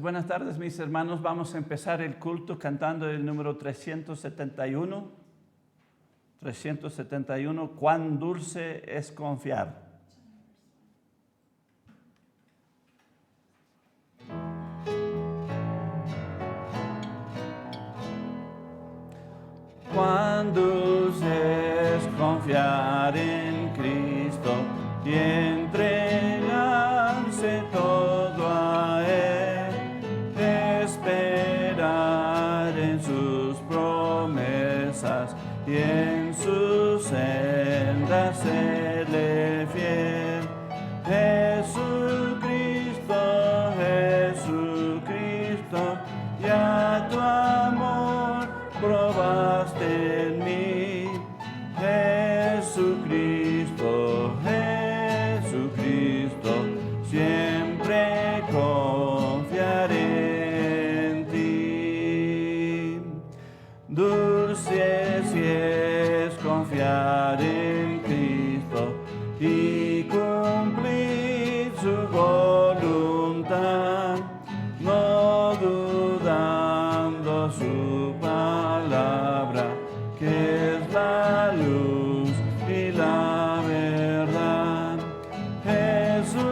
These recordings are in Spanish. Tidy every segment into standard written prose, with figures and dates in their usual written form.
buenas tardes, mis hermanos. Vamos a empezar el culto cantando el número 371. 371, cuán dulce es confiar. Cuán dulce es confiar en Cristo y entregarse todo a Él, esperar en sus promesas y en sus sendas serle fiel. Jesucristo, Jesucristo, ya tu amor probaste en mí. Jesucristo, Jesucristo, siempre confiaré en ti. Dulce si es confiar en Cristo y cumplir su voluntad, no dudando su palabra, que es la luz y la verdad. Jesucristo,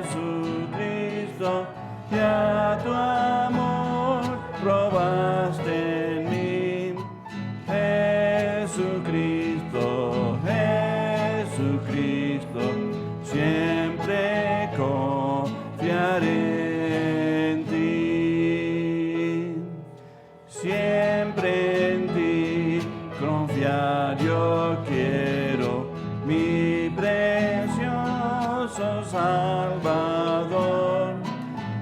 Jesucristo, ya tu amor probaste en mí. Jesucristo, Jesucristo, siempre confiaré en ti. Siempre en ti confiar yo quiero, mi precioso Salvador.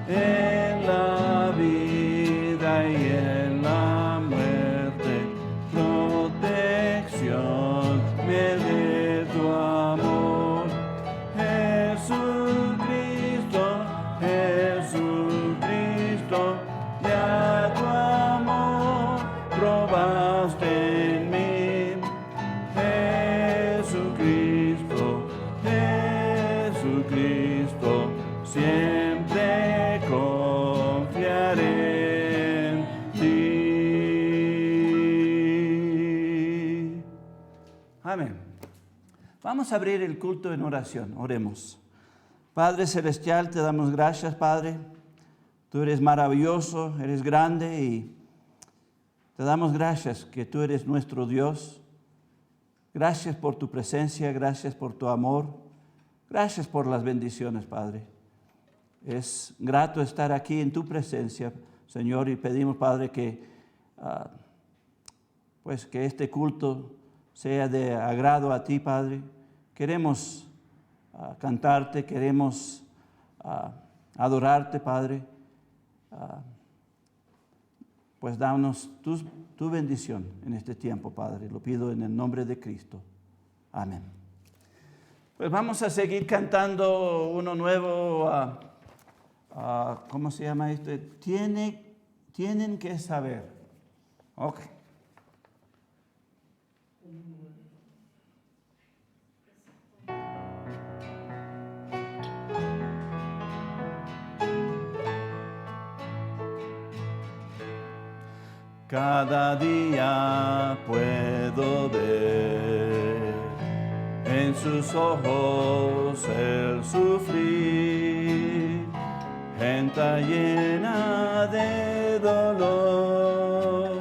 En la vida y en la muerte, protección me dé tu amor. Jesucristo, Jesucristo, ya tu amor probaste en mí. Jesucristo, Jesucristo, siempre confiaré en ti. Amén. Vamos a abrir el culto en oración. Oremos. Padre Celestial, te damos gracias, Padre. Tú eres maravilloso, eres grande y te damos gracias que tú eres nuestro Dios. Gracias por tu presencia, gracias por tu amor. Gracias por las bendiciones, Padre. Es grato estar aquí en tu presencia, Señor, y pedimos, Padre, que que este culto sea de agrado a ti, Padre. Queremos cantarte, queremos adorarte, Padre. Pues danos tu bendición en este tiempo, Padre. Lo pido en el nombre de Cristo. Amén. Pues vamos a seguir cantando uno nuevo. ¿Cómo se llama esto? Tienen que saber. Ok. Cada día puedo ver en sus ojos el sufrir, gente llena de dolor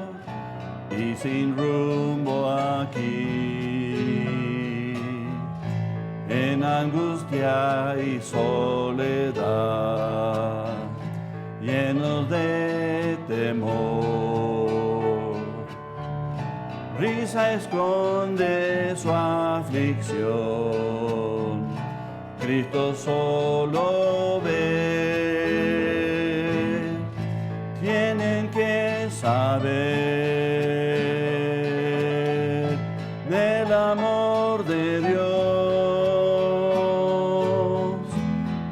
y sin rumbo aquí, en angustia y soledad, llenos de temor. Risa esconde su aflicción, Cristo solo ve. Tienen que saber del amor de Dios,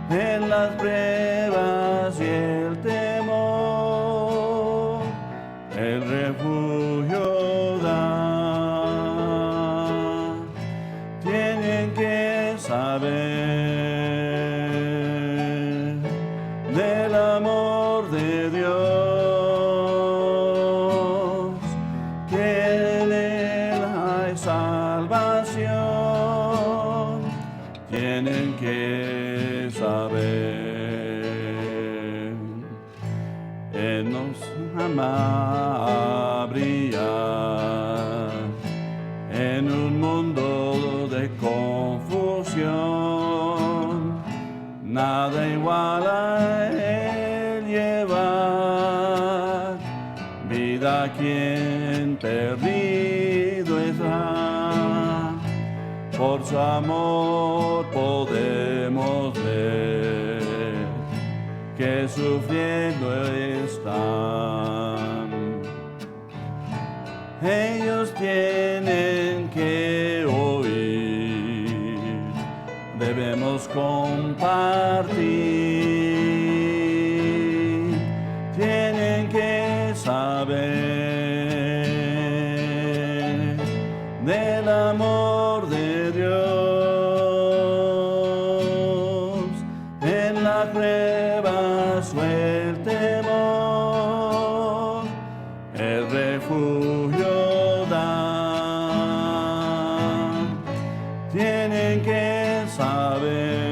en las pruebas y el temor, el refugio da. Tienen que saber amor de Dios, que en Él hay salvación, tienen que saber. Él nos ama a brillar en un mundo de confusión. Nada igual a Él llevar vida a quien perdido está. Por su amor podemos ver que sufriendo están. Ellos tienen que oír, debemos compartir, tienen que saber del amor de Dios. En la prueba fue el temor, el refugio da. Tienen que saber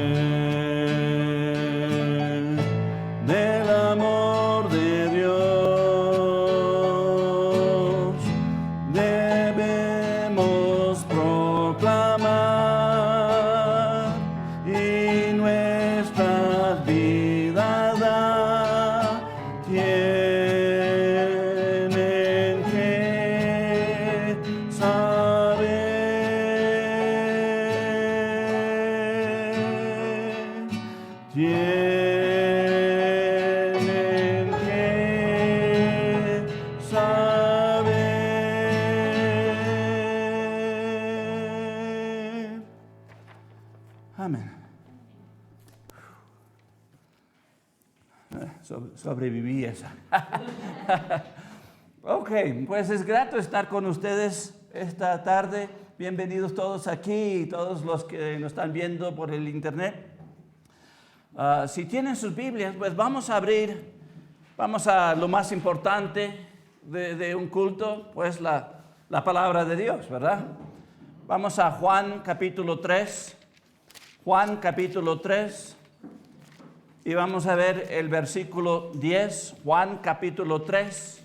del amor de Dios. Debemos proclamar y nuestras vidas dar. Tienen que saber. Tienen que saber. Amén. Sobreviví esa. Ok, pues es grato estar con ustedes esta tarde. Bienvenidos todos aquí y todos los que nos están viendo por el internet. Si tienen sus Biblias, pues vamos a lo más importante de un culto, pues la palabra de Dios, ¿verdad? Vamos a Juan capítulo 3. Juan capítulo 3. Y vamos a ver el versículo 10, Juan capítulo 3,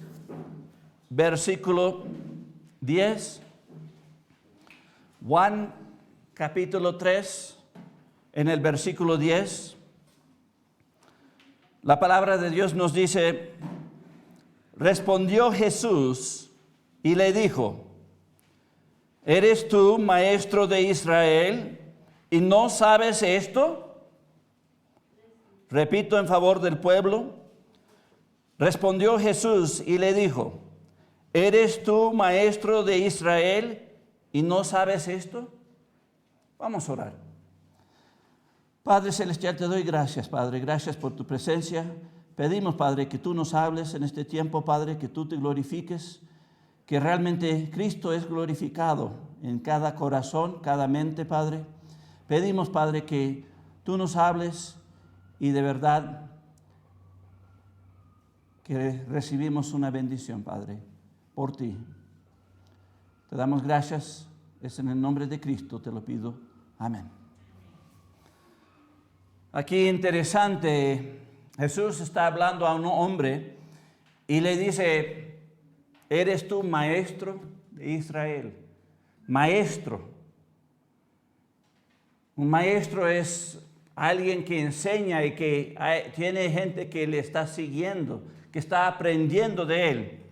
versículo 10. Juan capítulo 3, en el versículo 10. La palabra de Dios nos dice: respondió Jesús y le dijo: ¿eres tú maestro de Israel y no sabes esto? Repito en favor del pueblo. Respondió Jesús y le dijo: ¿eres tú maestro de Israel y no sabes esto? Vamos a orar. Padre Celestial, te doy gracias, Padre. Gracias por tu presencia. Pedimos, Padre, que tú nos hables en este tiempo, Padre, que tú te glorifiques, que realmente Cristo es glorificado en cada corazón, cada mente, Padre. Pedimos, Padre, que tú nos hables y de verdad que recibimos una bendición, Padre, por ti. Te damos gracias, es en el nombre de Cristo te lo pido. Amén. Aquí interesante, Jesús está hablando a un hombre y le dice: ¿eres tú maestro de Israel? Maestro. Un maestro es alguien que enseña y que tiene gente que le está siguiendo, que está aprendiendo de él.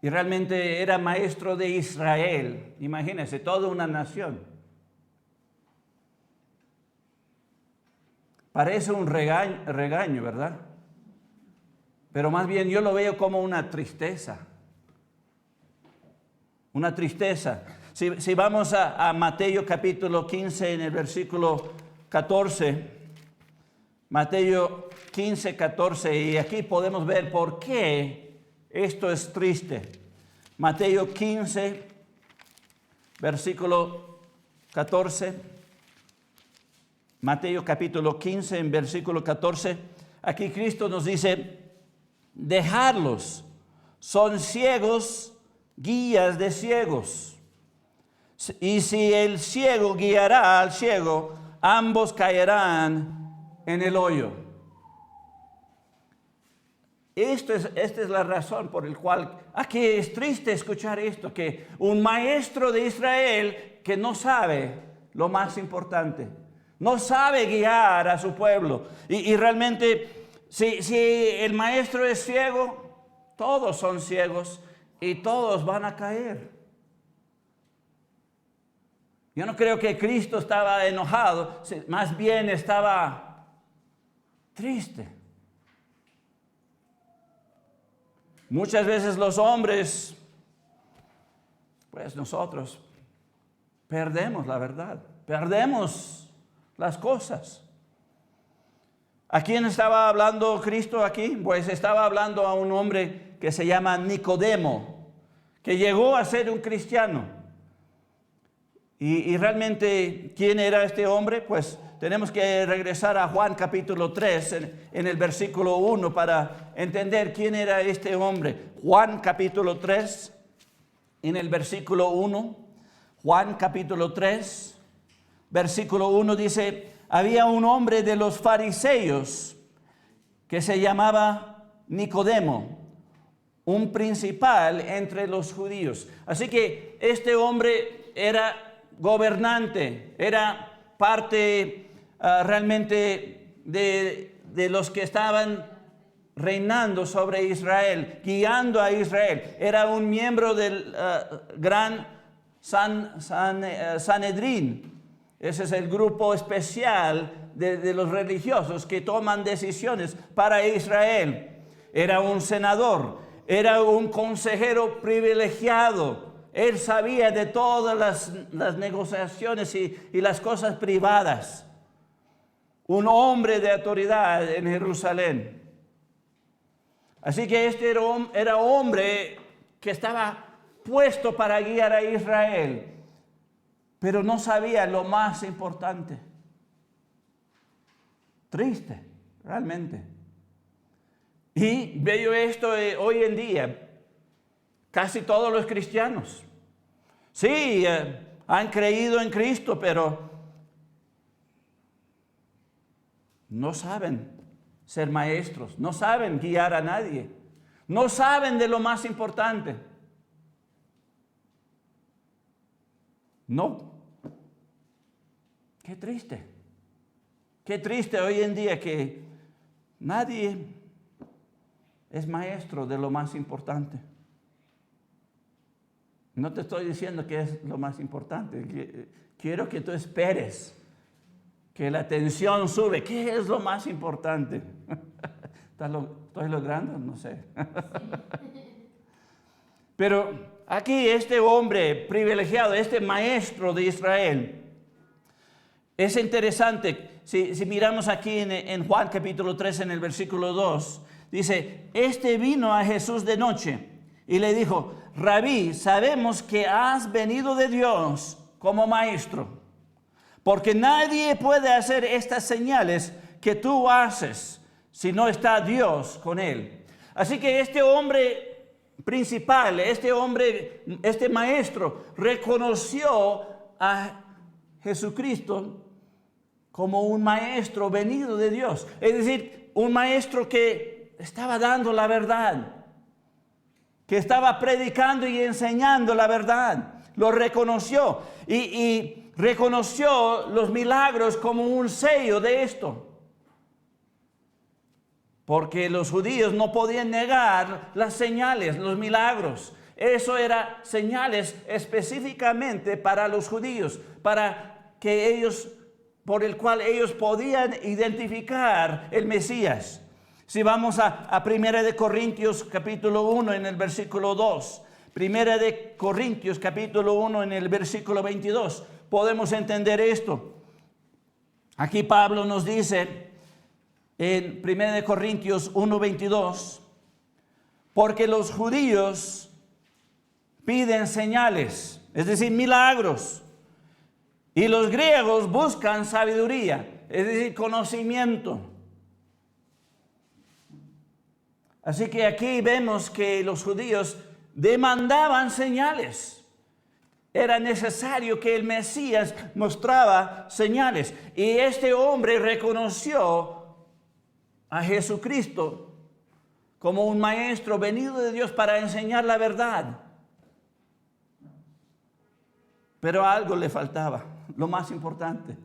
Y realmente era maestro de Israel. Imagínense, toda una nación. Parece un regaño, ¿verdad? Pero más bien yo lo veo como una tristeza. Una tristeza. Si vamos a Mateo capítulo 15 en el versículo 14, Mateo 15, 14, y aquí podemos ver por qué esto es triste. Mateo 15, versículo 14. Mateo capítulo 15, en versículo 14. aquí Cristo nos dice, dejarlos, son ciegos, guías de ciegos. Y si el ciego guiará al ciego, ambos caerán en el hoyo. Esta es la razón por la cual aquí es triste escuchar esto, que un maestro de Israel que no sabe lo más importante, no sabe guiar a su pueblo. Y realmente, si el maestro es ciego, todos son ciegos y todos van a caer. Yo no creo que Cristo estaba enojado, más bien estaba triste. Muchas veces los hombres, pues nosotros, perdemos la verdad, perdemos las cosas. ¿A quién estaba hablando Cristo aquí? Pues estaba hablando a un hombre que se llama Nicodemo, que llegó a ser un cristiano. Y realmente, ¿quién era este hombre? Pues tenemos que regresar a Juan capítulo 3, en el versículo 1, para entender quién era este hombre. Juan capítulo 3, en el versículo 1. Juan capítulo 3, versículo 1 dice, había un hombre de los fariseos que se llamaba Nicodemo, un principal entre los judíos. Así que este hombre era gobernante, era parte realmente de los que estaban reinando sobre Israel, guiando a Israel. Era un miembro del gran Sanedrín. Ese es el grupo especial de los religiosos que toman decisiones para Israel. Era un senador, era un consejero privilegiado. Él sabía de todas las negociaciones y las cosas privadas. Un hombre de autoridad en Jerusalén. Así que este era hombre que estaba puesto para guiar a Israel, pero no sabía lo más importante. Triste, realmente. Y veo esto hoy en día. Casi todos los cristianos, sí, han creído en Cristo, pero no saben ser maestros, no saben guiar a nadie, no saben de lo más importante. No. Qué triste hoy en día que nadie es maestro de lo más importante. No te estoy diciendo que es lo más importante. Quiero que tú esperes que la tensión sube. ¿Qué es lo más importante? ¿Estoy logrando? No sé. Pero aquí este hombre privilegiado, este maestro de Israel, es interesante. Si miramos aquí en Juan capítulo 3, en el versículo 2, dice, este vino a Jesús de noche y le dijo, Rabí, sabemos que has venido de Dios como maestro, porque nadie puede hacer estas señales que tú haces si no está Dios con él. Así que este hombre principal, este maestro, reconoció a Jesucristo como un maestro venido de Dios. Es decir, un maestro que estaba dando la verdad, que estaba predicando y enseñando la verdad. Lo reconoció y reconoció los milagros como un sello de esto. Porque los judíos no podían negar las señales, los milagros. Eso era señales específicamente para los judíos, para que ellos, por el cual ellos podían identificar el Mesías. Si vamos a 1 de Corintios capítulo 1 en el versículo 2, 1 de Corintios capítulo 1 en el versículo 22, podemos entender esto. Aquí Pablo nos dice en 1 de Corintios 1, 22, porque los judíos piden señales, es decir, milagros, y los griegos buscan sabiduría, es decir, conocimiento. Así que aquí vemos que los judíos demandaban señales. Era necesario que el Mesías mostraba señales. Y este hombre reconoció a Jesucristo como un maestro venido de Dios para enseñar la verdad. Pero algo le faltaba, lo más importante.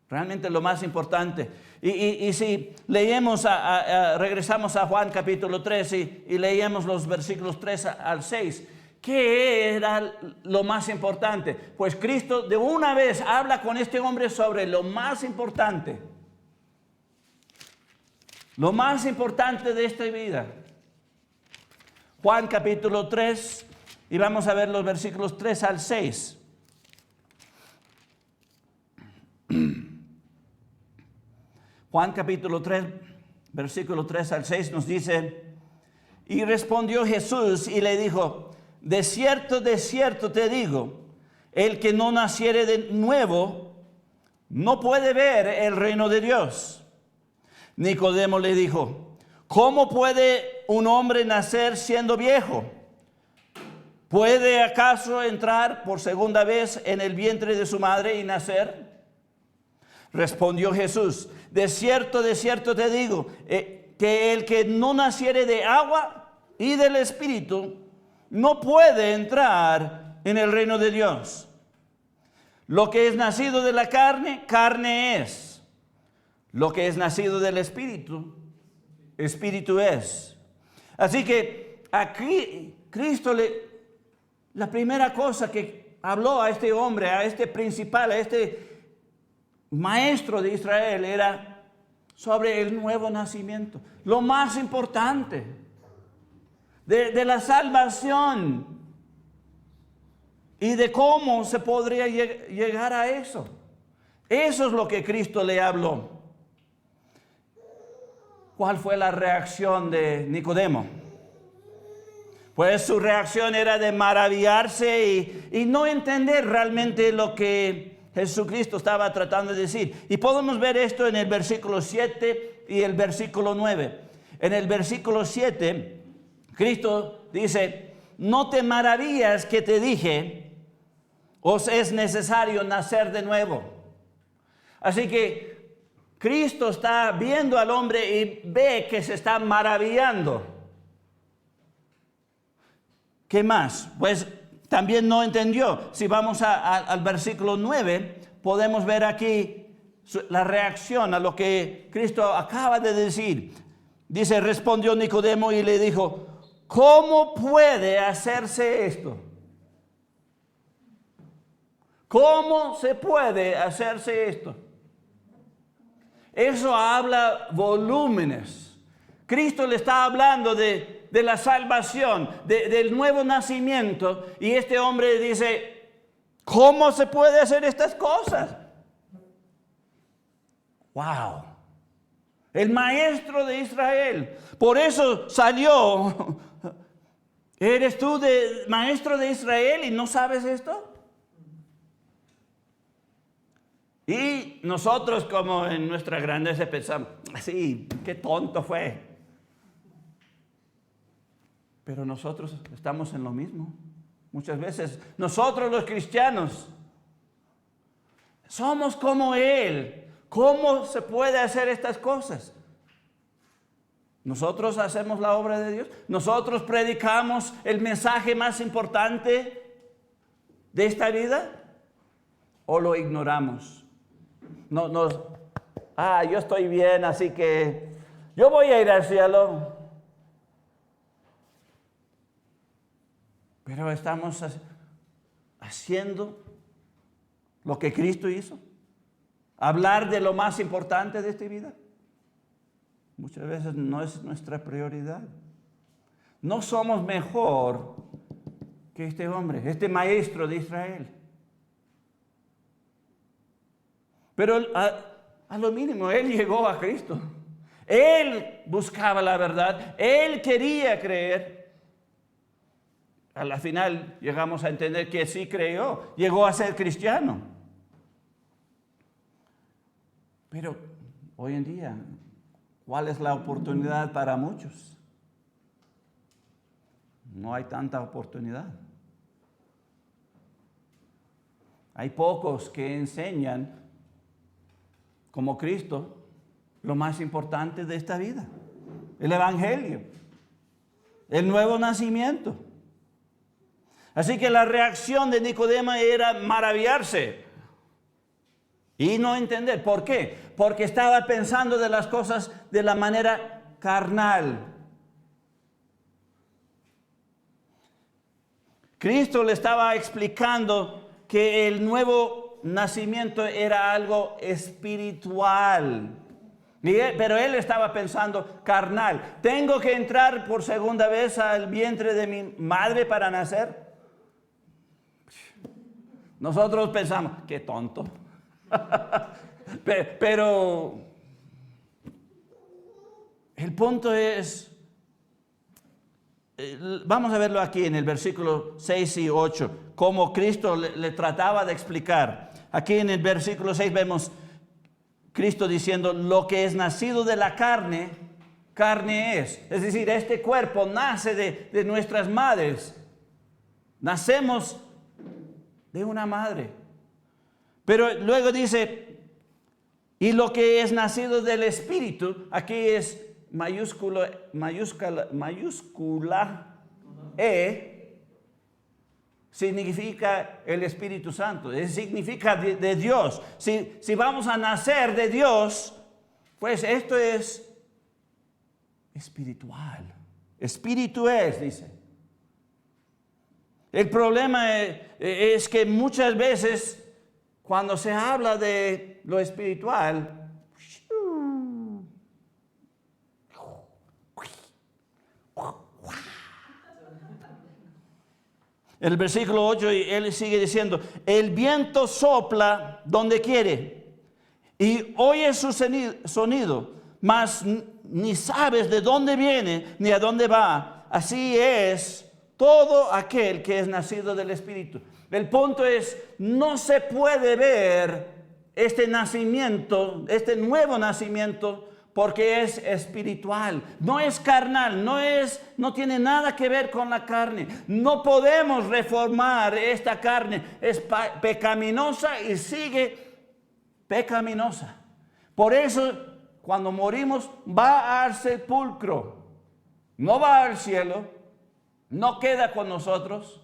Realmente lo más importante. Y si leemos, regresamos a Juan capítulo 3 y leemos los versículos 3 al 6, ¿qué era lo más importante? Pues Cristo de una vez habla con este hombre sobre lo más importante. Lo más importante de esta vida. Juan capítulo 3, y vamos a ver los versículos 3 al 6. Juan capítulo 3, versículo 3 al 6 nos dice, y respondió Jesús y le dijo, de cierto te digo, el que no naciere de nuevo no puede ver el reino de Dios. Nicodemo le dijo, ¿cómo puede un hombre nacer siendo viejo? ¿Puede acaso entrar por segunda vez en el vientre de su madre y nacer? Respondió Jesús, de cierto te digo, que el que no naciere de agua y del Espíritu no puede entrar en el reino de Dios. Lo que es nacido de la carne, carne es. Lo que es nacido del Espíritu, Espíritu es. Así que aquí Cristo la primera cosa que habló a este hombre, a este principal, a este maestro de Israel, era sobre el nuevo nacimiento. Lo más importante de la salvación y de cómo se podría llegar a eso. Eso es lo que Cristo le habló. ¿Cuál fue la reacción de Nicodemo? Pues su reacción era de maravillarse y no entender realmente lo que Jesucristo estaba tratando de decir. Y podemos ver esto en el versículo 7 y el versículo 9. En el versículo 7, Cristo dice, no te maravillas que te dije, os es necesario nacer de nuevo. Así que Cristo está viendo al hombre y ve que se está maravillando. ¿Qué más? Pues también no entendió. Si vamos al versículo 9, podemos ver aquí la reacción a lo que Cristo acaba de decir. Dice, respondió Nicodemo y le dijo, ¿cómo puede hacerse esto? ¿Cómo se puede hacerse esto? Eso habla volúmenes. Cristo le está hablando de la salvación, del nuevo nacimiento. Y este hombre dice, ¿cómo se puede hacer estas cosas? ¡Wow! El maestro de Israel. Por eso salió. ¿Eres tú maestro de Israel y no sabes esto? Y nosotros, como en nuestra grandeza, pensamos, sí, qué tonto fue. Pero nosotros estamos en lo mismo. Muchas veces nosotros los cristianos somos como Él. ¿Cómo se puede hacer estas cosas? Nosotros hacemos la obra de Dios. Nosotros predicamos el mensaje más importante de esta vida. ¿O lo ignoramos? Yo estoy bien, así que yo voy a ir al cielo. Pero estamos haciendo lo que Cristo hizo. Hablar de lo más importante de esta vida. Muchas veces no es nuestra prioridad. No somos mejor que este hombre, este maestro de Israel. Pero a lo mínimo, él llegó a Cristo. Él buscaba la verdad. Él quería creer. A la final llegamos a entender que sí creyó. Llegó a ser cristiano. Pero hoy en día, ¿Cuál es la oportunidad para muchos? No hay tanta oportunidad. Hay pocos que enseñan, como Cristo, lo más importante de esta vida. El Evangelio. El nuevo nacimiento. Así que la reacción de Nicodemo era maravillarse y no entender. ¿Por qué? Porque estaba pensando de las cosas de la manera carnal. Cristo le estaba explicando que el nuevo nacimiento era algo espiritual. Pero él estaba pensando carnal. ¿Tengo que entrar por segunda vez al vientre de mi madre para nacer? Nosotros pensamos, qué tonto. Pero el punto es, vamos a verlo aquí en el versículo 6 y 8, cómo Cristo le trataba de explicar. Aquí en el versículo 6 vemos Cristo diciendo, lo que es nacido de la carne, carne es. Es decir, este cuerpo nace de nuestras madres. Nacemos de una madre. Pero luego dice, y lo que es nacido del Espíritu, aquí es mayúscula E, significa el Espíritu Santo, significa de Dios. Si vamos a nacer de Dios, pues esto es espiritual. Espíritu es, dice. El problema es que muchas veces cuando se habla de lo espiritual, el versículo 8, él sigue diciendo, el viento sopla donde quiere y oye su sonido, mas ni sabes de dónde viene ni a dónde va. Así es todo aquel que es nacido del Espíritu. El punto es, no se puede ver este nacimiento, este nuevo nacimiento, porque es espiritual, no es carnal, no tiene nada que ver con la carne. No podemos reformar esta carne, es pecaminosa y sigue pecaminosa. Por eso, cuando morimos, va al sepulcro, no va al cielo, no queda con nosotros.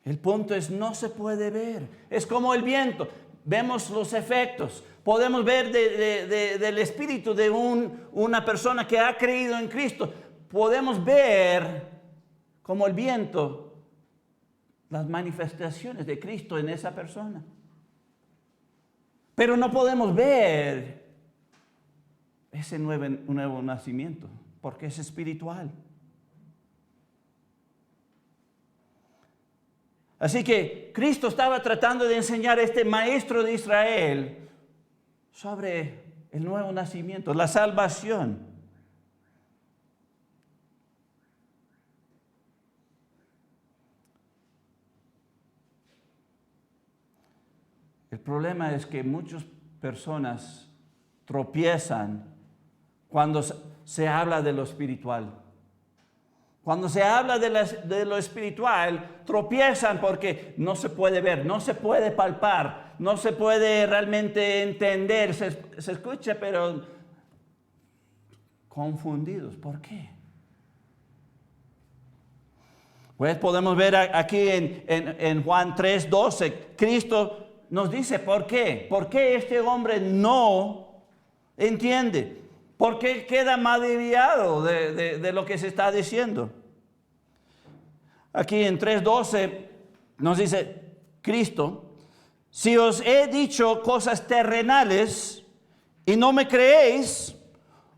El punto es, no se puede ver. Es como el viento. Vemos los efectos. Podemos ver del espíritu de una persona que ha creído en Cristo. Podemos ver como el viento las manifestaciones de Cristo en esa persona. Pero no podemos ver ese nuevo nacimiento porque es espiritual. Así que Cristo estaba tratando de enseñar a este maestro de Israel sobre el nuevo nacimiento, la salvación. El problema es que muchas personas tropiezan cuando se habla de lo espiritual. Cuando se habla de lo espiritual, tropiezan porque no se puede ver, no se puede palpar, no se puede realmente entender. Se escucha, pero confundidos. ¿Por qué? Pues podemos ver aquí en Juan 3:12, Cristo nos dice por qué. ¿Por qué este hombre no entiende? ¿Por qué queda maravillado de lo que se está diciendo? Aquí en 3:12 nos dice Cristo, si os he dicho cosas terrenales y no me creéis,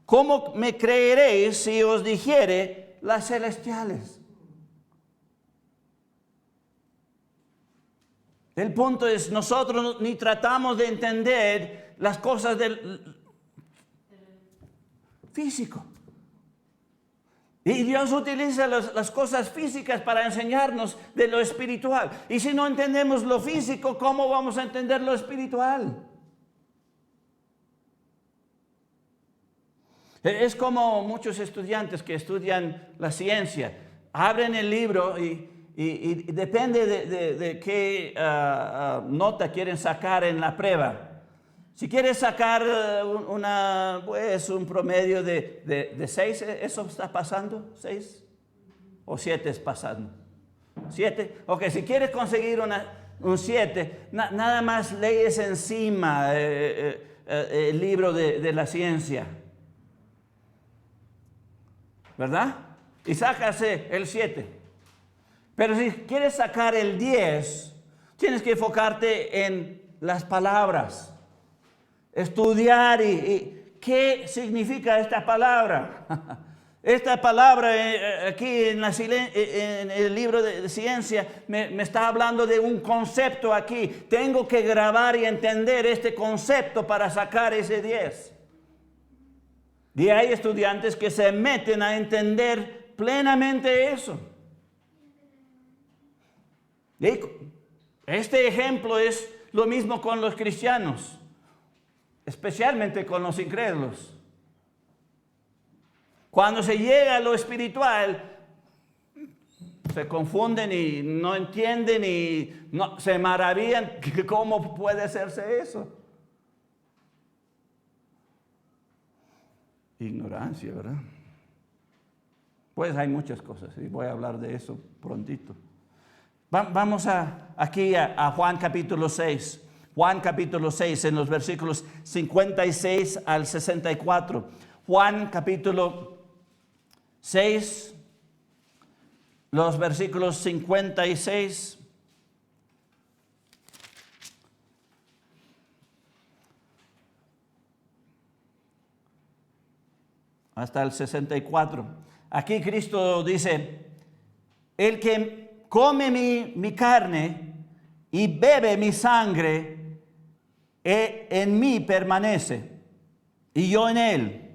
¿cómo me creeréis si os dijere las celestiales? El punto es, nosotros ni tratamos de entender las cosas del físico. Y Dios utiliza las cosas físicas para enseñarnos de lo espiritual. Y si no entendemos lo físico, ¿cómo vamos a entender lo espiritual? Es como muchos estudiantes que estudian la ciencia. Abren el libro y depende de qué nota quieren sacar en la prueba. Si quieres sacar un promedio de 6, ¿eso está pasando? ¿6 o 7 es pasando? 7. Ok, si quieres conseguir un 7, nada más lees encima el libro de la ciencia. ¿Verdad? Y sacas el 7. Pero si quieres sacar el 10, tienes que enfocarte en las palabras. Estudiar y qué significa esta palabra. Esta palabra aquí en el libro de ciencia me está hablando de un concepto aquí. Tengo que grabar y entender este concepto para sacar ese 10. Y hay estudiantes que se meten a entender plenamente eso. Y este ejemplo es lo mismo con los cristianos, especialmente con los incrédulos. Cuando se llega a lo espiritual, se confunden y no entienden y se maravillan. ¿Cómo puede hacerse eso? Ignorancia, ¿verdad? Pues hay muchas cosas y voy a hablar de eso prontito. Vamos aquí a Juan capítulo 6. Juan capítulo 6 en los versículos 56 al 64. Juan capítulo 6, los versículos 56 hasta el 64. Aquí Cristo dice: el que come mi carne y bebe mi sangre, en mí permanece, y yo en él.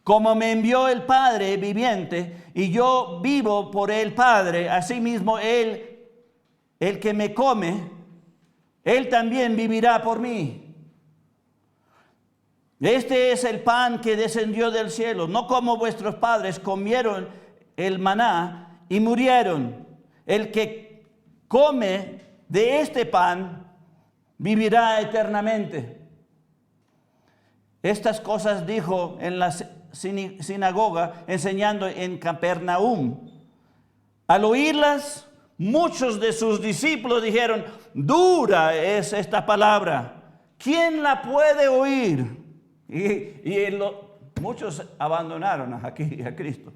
Como me envió el Padre viviente, y yo vivo por el Padre, asimismo el que me come, él también vivirá por mí. Este es el pan que descendió del cielo, no como vuestros padres comieron el maná y murieron. El que come de este pan vivirá eternamente. Estas cosas dijo en la sinagoga, enseñando en Capernaum. Al oírlas, muchos de sus discípulos dijeron: dura es esta palabra, ¿quién la puede oír? Muchos abandonaron aquí a Cristo.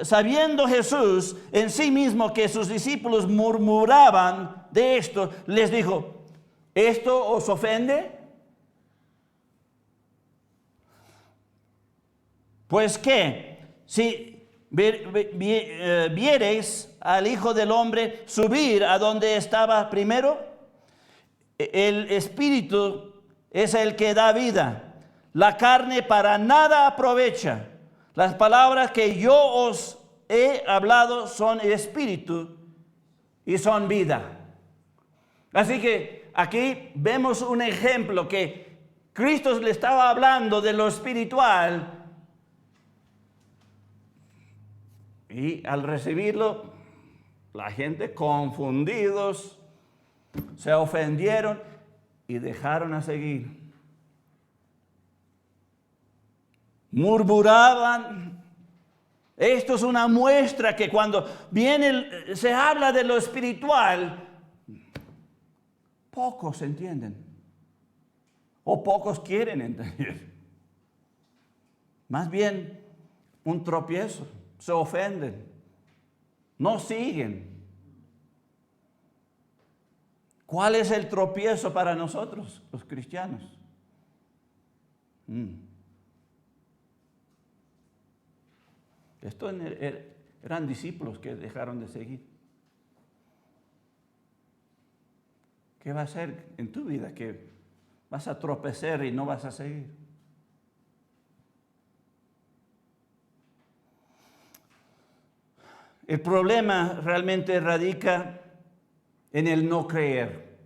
Sabiendo Jesús en sí mismo que sus discípulos murmuraban de esto, les dijo: ¿esto os ofende? Pues qué, si viereis al Hijo del Hombre subir a donde estaba primero, el Espíritu es el que da vida, la carne para nada aprovecha. Las palabras que yo os he hablado son espíritu y son vida. Así que aquí vemos un ejemplo que Cristo le estaba hablando de lo espiritual, y al recibirlo, la gente confundidos se ofendieron y dejaron a seguir. Murmuraban. Esto es una muestra que cuando se habla de lo espiritual, pocos entienden o pocos quieren entender. Más bien un tropiezo, se ofenden, no siguen. ¿Cuál es el tropiezo para nosotros, los cristianos? Estos eran discípulos que dejaron de seguir. ¿Qué va a ser en tu vida? Que vas a tropezar y no vas a seguir. El problema realmente radica en el no creer.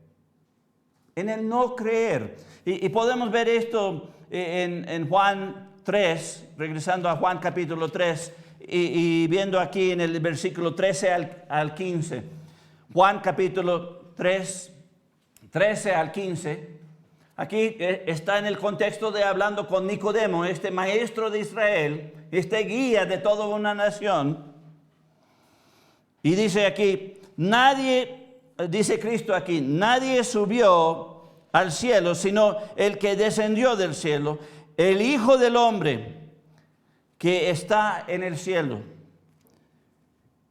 En el no creer. Y podemos ver esto en Juan 3, regresando a Juan capítulo 3, y viendo aquí en el versículo 13 al 15. Juan capítulo 3, 13 al 15. Aquí está en el contexto de hablando con Nicodemo, este maestro de Israel, este guía de toda una nación. Y dice aquí, dice Cristo aquí, nadie subió al cielo, sino el que descendió del cielo, el Hijo del Hombre que está en el cielo.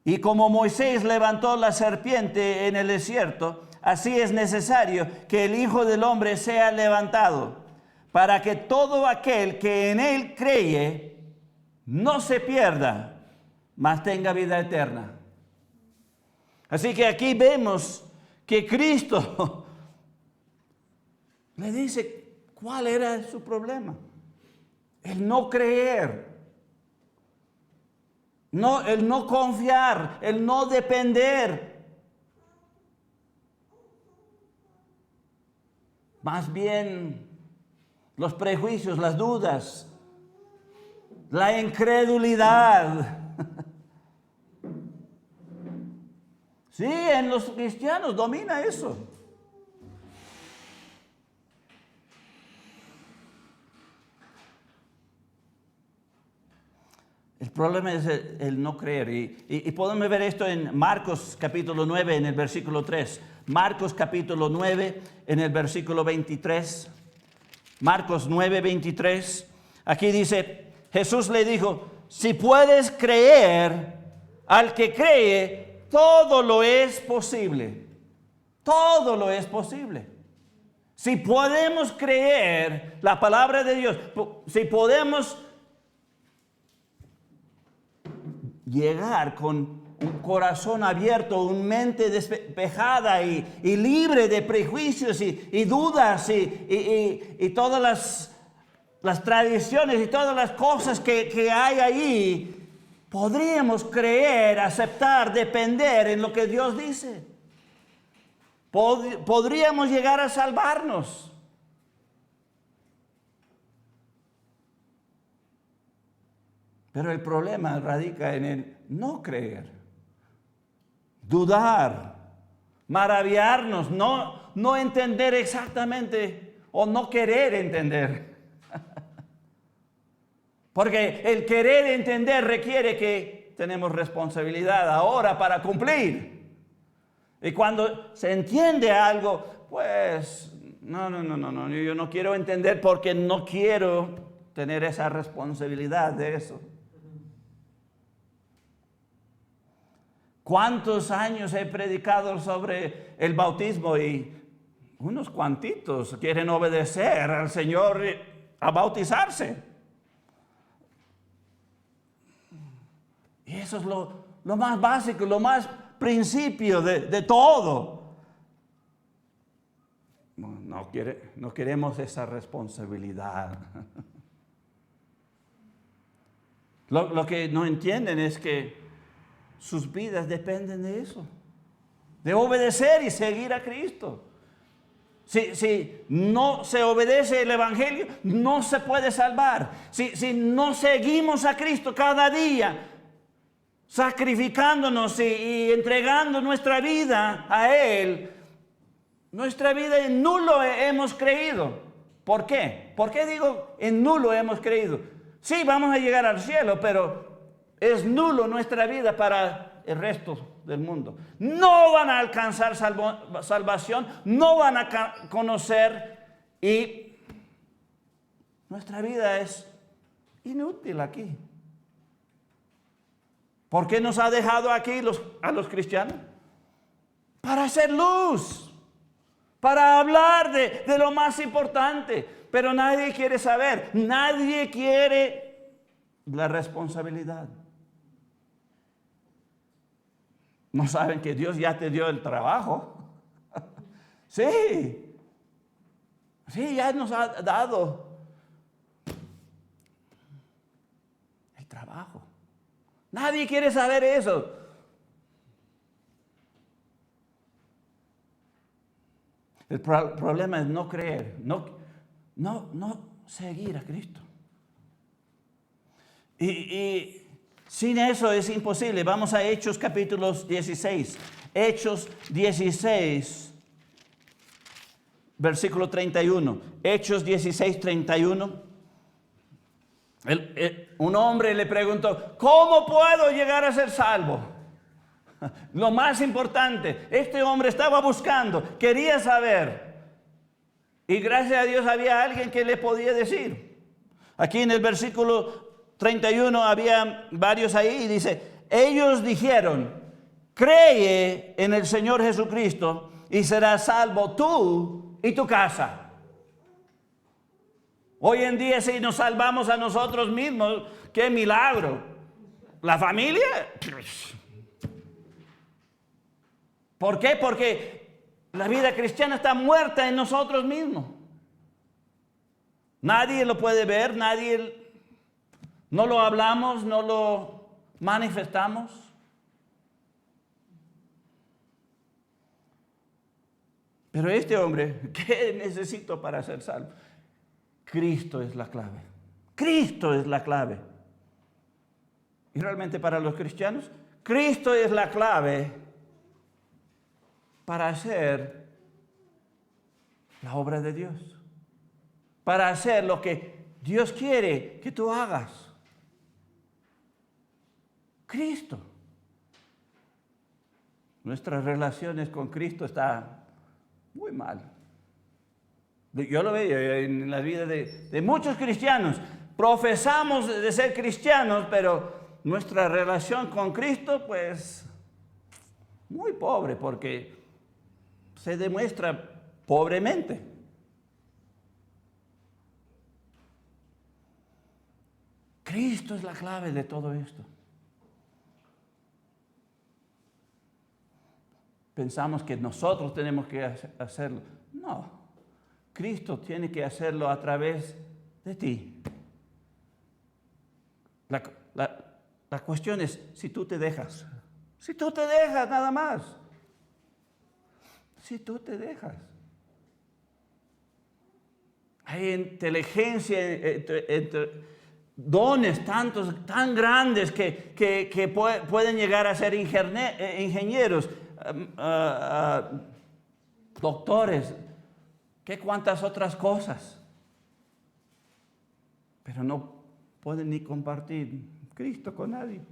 Y como Moisés levantó la serpiente en el desierto, así es necesario que el Hijo del Hombre sea levantado, para que todo aquel que en él cree no se pierda, mas tenga vida eterna. Así que aquí vemos que Cristo le dice cuál era su problema. El no creer. No, el no confiar, el no depender. Más bien los prejuicios, las dudas, la incredulidad. Sí, en los cristianos domina eso. El problema es el no creer. Y podemos ver esto en Marcos capítulo 9, en el versículo 3. Marcos capítulo 9, en el versículo 23. Marcos 9, 23. Aquí dice, Jesús le dijo, si puedes creer, al que cree, todo lo es posible. Todo lo es posible. Si podemos creer la palabra de Dios, si podemos llegar con un corazón abierto, una mente despejada y libre de prejuicios y dudas y todas las tradiciones y todas las cosas que hay ahí, podríamos creer, aceptar, depender en lo que Dios dice. Podríamos llegar a salvarnos. Pero el problema radica en el no creer, dudar, maravillarnos, no entender exactamente o no querer entender. Porque el querer entender requiere que tenemos responsabilidad ahora para cumplir. Y cuando se entiende algo, pues no, yo no quiero entender porque no quiero tener esa responsabilidad de eso. ¿Cuántos años he predicado sobre el bautismo? Y unos cuantitos quieren obedecer al Señor a bautizarse. Y eso es lo más básico, lo más principio de todo. No queremos esa responsabilidad. Lo que no entienden es que sus vidas dependen de eso, de obedecer y seguir a Cristo. Si no se obedece el Evangelio, no se puede salvar. Si no seguimos a Cristo cada día, sacrificándonos y entregando nuestra vida a Él, nuestra vida en nulo hemos creído. ¿Por qué? ¿Por qué digo en nulo hemos creído? Sí, vamos a llegar al cielo, pero es nulo nuestra vida para el resto del mundo. No van a alcanzar salvación, no van a conocer y nuestra vida es inútil aquí. ¿Por qué nos ha dejado aquí a los cristianos? Para hacer luz, para hablar de lo más importante, pero nadie quiere saber, nadie quiere la responsabilidad. ¿No saben que Dios ya te dio el trabajo? Sí, ya nos ha dado el trabajo. Nadie quiere saber eso. El problema es no creer, no seguir a Cristo. Y sin eso es imposible. Vamos a Hechos capítulos 16. Hechos 16, versículo 31. Hechos 16, 31. Un hombre le preguntó, ¿cómo puedo llegar a ser salvo? Lo más importante, este hombre estaba buscando, quería saber. Y gracias a Dios había alguien que le podía decir. Aquí en el versículo 31 había varios ahí y dice, ellos dijeron, cree en el Señor Jesucristo y serás salvo tú y tu casa. Hoy en día si nos salvamos a nosotros mismos, qué milagro. ¿La familia? ¿Por qué? Porque la vida cristiana está muerta en nosotros mismos. Nadie lo puede ver, no lo hablamos, no lo manifestamos. Pero este hombre, ¿qué necesito para ser salvo? Cristo es la clave. Cristo es la clave. Y realmente para los cristianos, Cristo es la clave para hacer la obra de Dios. Para hacer lo que Dios quiere que tú hagas. Cristo. Nuestras relaciones con Cristo están muy mal. Yo lo veo en la vida de muchos cristianos. Profesamos de ser cristianos, pero nuestra relación con Cristo, pues, muy pobre, porque se demuestra pobremente. Cristo es la clave de todo esto. Pensamos que nosotros tenemos que hacerlo. No. Cristo tiene que hacerlo a través de ti. La cuestión es si tú te dejas. Si tú te dejas, nada más. Si tú te dejas. Hay inteligencia, dones tan grandes que pueden llegar a ser ingenieros, doctores, ¿qué cuántas otras cosas? Pero no pueden ni compartir Cristo con nadie.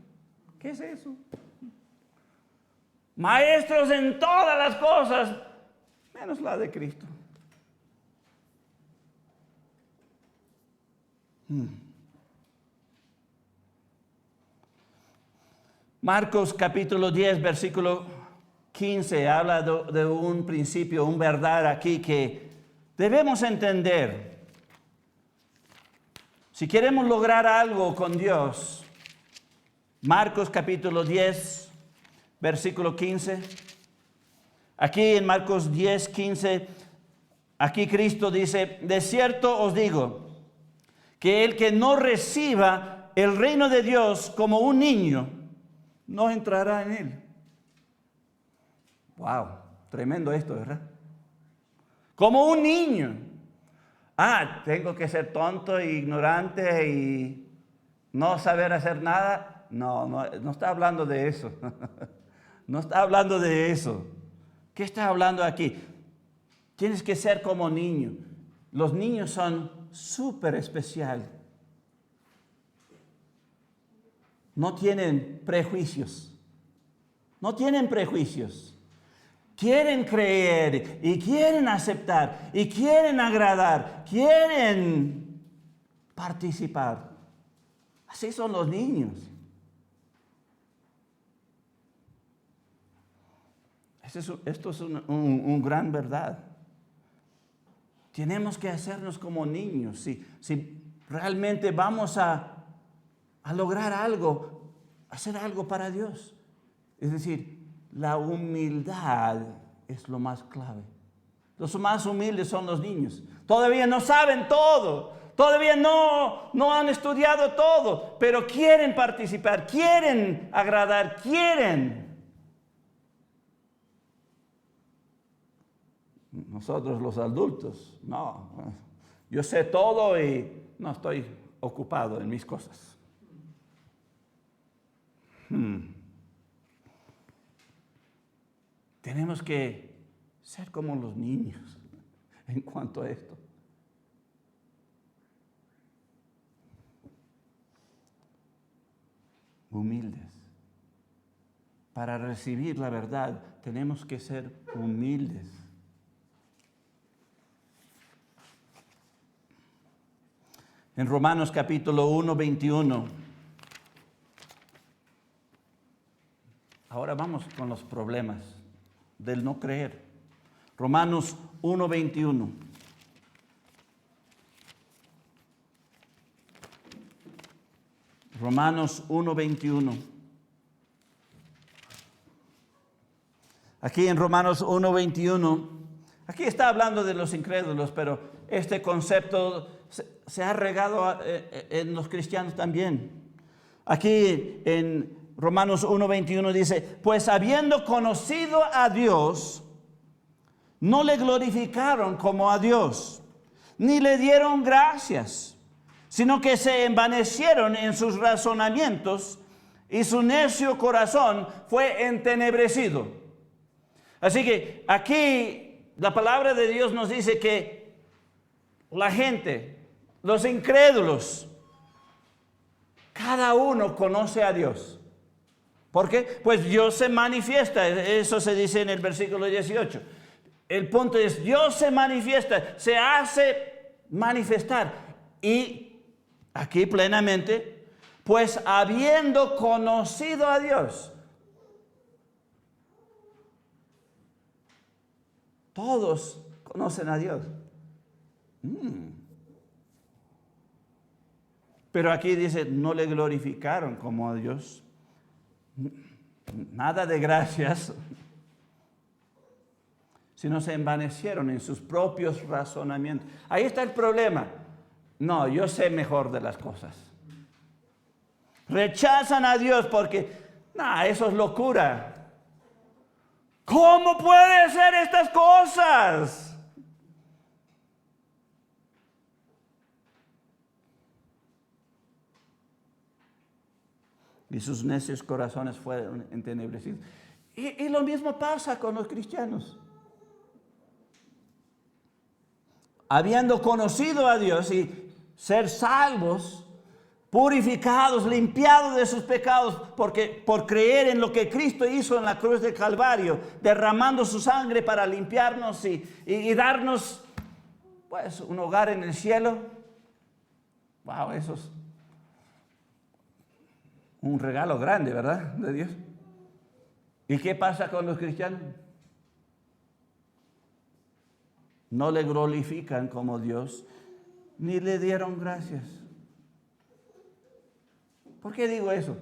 ¿Qué es eso? Maestros en todas las cosas, menos la de Cristo. Marcos capítulo 10, versículo 15, habla de un principio, un verdad aquí que debemos entender. Si queremos lograr algo con Dios, Marcos capítulo 10, versículo 15. Aquí en Marcos 10, 15, aquí Cristo dice, de cierto os digo, que el que no reciba el reino de Dios como un niño, no entrará en él. Wow, tremendo esto, ¿verdad? Como un niño. Tengo que ser tonto e ignorante y no saber hacer nada. No está hablando de eso. No está hablando de eso. ¿Qué está hablando aquí? Tienes que ser como niño. Los niños son súper especiales. No tienen prejuicios. No tienen prejuicios. Quieren creer y quieren aceptar y quieren agradar, quieren participar. Así son los niños. Esto es un gran verdad. Tenemos que hacernos como niños. Si realmente vamos a lograr algo, hacer algo para Dios. Es decir, la humildad es lo más clave. Los más humildes son los niños. Todavía no saben todo. Todavía no han estudiado todo. Pero quieren participar, quieren agradar, quieren. Nosotros los adultos, no. Yo sé todo y no estoy ocupado en mis cosas. Tenemos que ser como los niños en cuanto a esto. Humildes. Para recibir la verdad tenemos que ser humildes. En Romanos capítulo 1, 21. Ahora vamos con los problemas del no creer. Romanos 1, 21. Romanos 1, 21. Aquí en Romanos 1, 21, aquí está hablando de los incrédulos, pero este concepto se ha regado en los cristianos también. Aquí en Romanos 1, 21 dice, pues habiendo conocido a Dios, no le glorificaron como a Dios, ni le dieron gracias, sino que se envanecieron en sus razonamientos y su necio corazón fue entenebrecido. Así que aquí la palabra de Dios nos dice que la gente, los incrédulos, cada uno conoce a Dios. ¿Por qué? Pues Dios se manifiesta, eso se dice en el versículo 18. El punto es, Dios se manifiesta, se hace manifestar. Y aquí plenamente, pues habiendo conocido a Dios, todos conocen a Dios. Pero aquí dice, no le glorificaron como a Dios. Nada de gracias, sino se envanecieron en sus propios razonamientos. Ahí está el problema. No, yo sé mejor de las cosas. Rechazan a Dios porque, eso es locura. ¿Cómo puede ser estas cosas? Y sus necios corazones fueron entenebrecidos. Y lo mismo pasa con los cristianos. Habiendo conocido a Dios y ser salvos, purificados, limpiados de sus pecados, porque por creer en lo que Cristo hizo en la cruz del Calvario, derramando su sangre para limpiarnos y darnos, pues, un hogar en el cielo. Wow, eso es un regalo grande, ¿verdad? De Dios. ¿Y qué pasa con los cristianos? No le glorifican como Dios, ni le dieron gracias. ¿Por qué digo eso?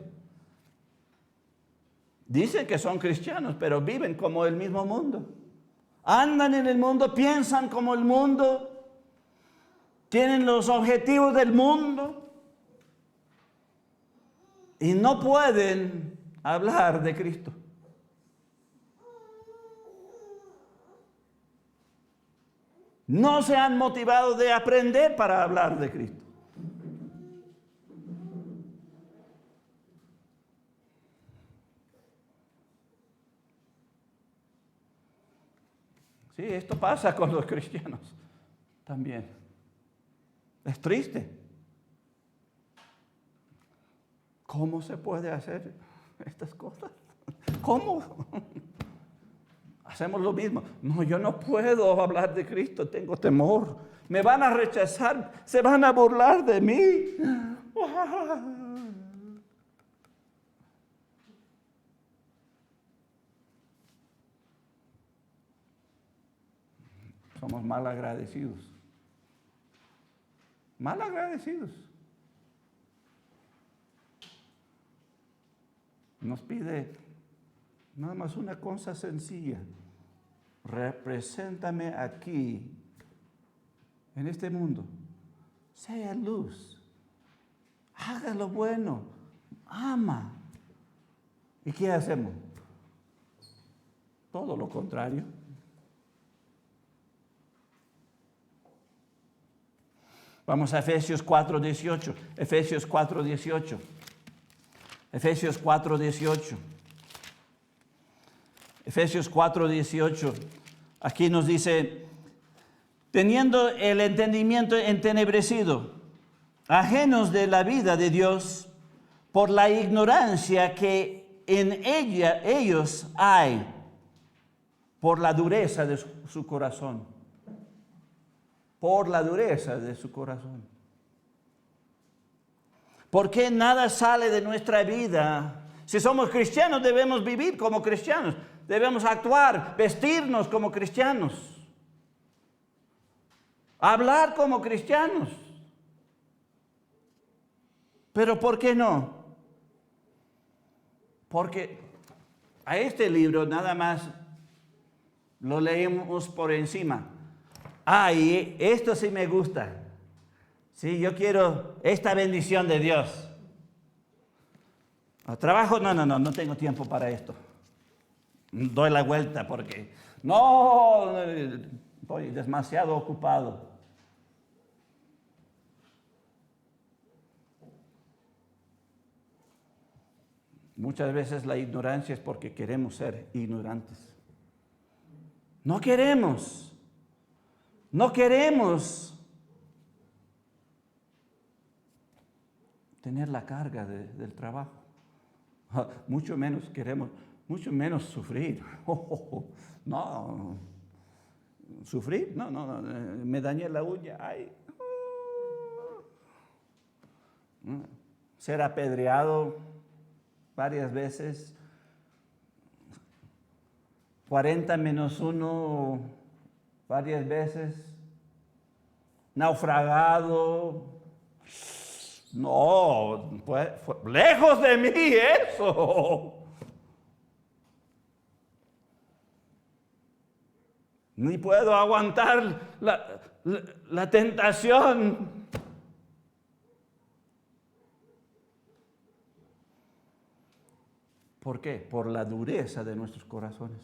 Dicen que son cristianos, pero viven como el mismo mundo. Andan en el mundo, piensan como el mundo, tienen los objetivos del mundo y no pueden hablar de Cristo. No se han motivado de aprender para hablar de Cristo. Sí, esto pasa con los cristianos también. Es triste. ¿Cómo se puede hacer estas cosas? ¿Cómo? Hacemos lo mismo. No, yo no puedo hablar de Cristo, tengo temor. Me van a rechazar, se van a burlar de mí. Somos mal agradecidos. Mal agradecidos. Nos pide nada más una cosa sencilla. Represéntame aquí, en este mundo. Sea luz. Haga lo bueno. Ama. ¿Y qué hacemos? Todo lo contrario. Vamos a Efesios 4:18. Efesios 4:18. Efesios 4:18. Efesios 4:18. Aquí nos dice, teniendo el entendimiento entenebrecido, ajenos de la vida de Dios, por la ignorancia que en ellos hay, por la dureza de su corazón. Por la dureza de su corazón. Porque nada sale de nuestra vida. Si somos cristianos, debemos vivir como cristianos. Debemos actuar, vestirnos como cristianos. Hablar como cristianos. Pero ¿por qué no? Porque a este libro nada más lo leemos por encima. Y esto sí me gusta. Sí, yo quiero esta bendición de Dios. Trabajo, no tengo tiempo para esto. Doy la vuelta porque no, estoy demasiado ocupado. Muchas veces la ignorancia es porque queremos ser ignorantes. No queremos tener la carga del trabajo. Mucho menos sufrir. No, sufrir, no, me dañé la uña. Ay. Ser apedreado varias veces, 40 menos 1 varias veces, naufragado. No, pues, lejos de mí eso. Ni puedo aguantar la tentación. ¿Por qué? Por la dureza de nuestros corazones.